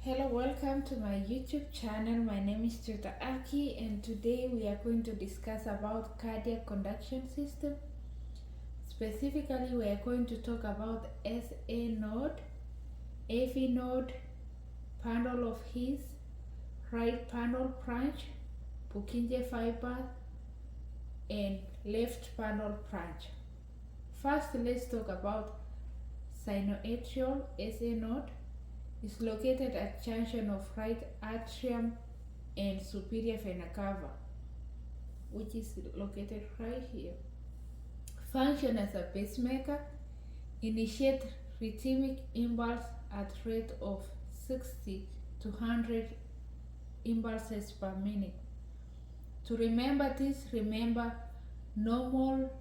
Hello, welcome to my YouTube channel. My name is Tuta Aki, and today we are going to discuss about cardiac conduction system. Specifically, we are going to talk about SA node, AV node, bundle of His, right bundle branch, Purkinje fiber, and left bundle branch. First, let's talk about sinoatrial SA node. Is located at junction of right atrium and superior vena cava, which is located right here. Function as a pacemaker, initiate rhythmic impulse at rate of 60 to 100 impulses per minute. To remember this, remember normal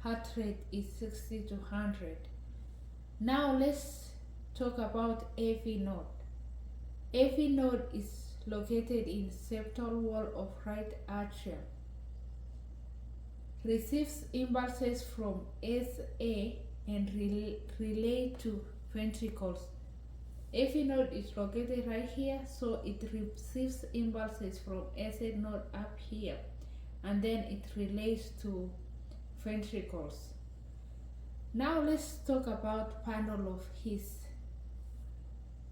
heart rate is 60 to 100. Now let's talk about AV node. AV node is located in septal wall of right atrium. Receives impulses from SA and relay to ventricles. AV node is located right here, so it receives impulses from SA node up here, and then it relays to ventricles. Now let's talk about bundle of His.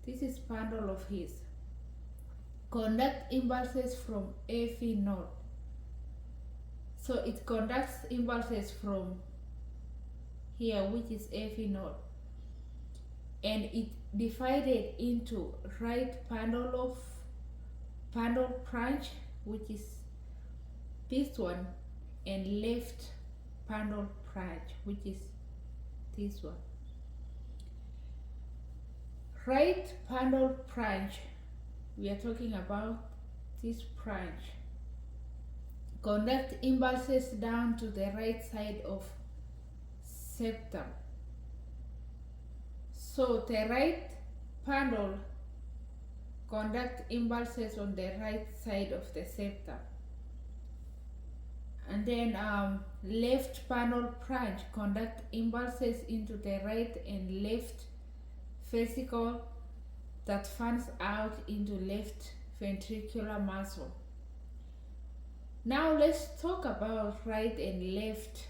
This is bundle of His. Conduct impulses from AV node. So it conducts impulses from here, which is AV node, and it divided into right bundle branch, which is this one, and left bundle branch, which is this one. Right bundle branch, we are talking about this branch. Conduct impulses down to the right side of septum. So the right bundle conduct impulses on the right side of the septum. And then left bundle branch conduct impulses into the right and left vesicle that fans out into left ventricular muscle. Now let's talk about right and left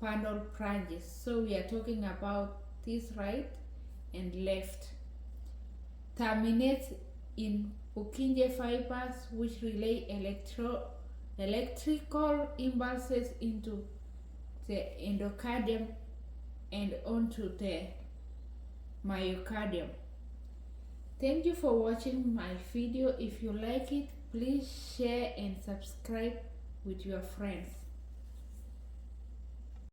bundle branches. So we are talking about this right and left. Terminates in Purkinje fibers, which relay electrical impulses into the endocardium and onto the myocardium. Thank you for watching my video. If you like it, please share and subscribe with your friends.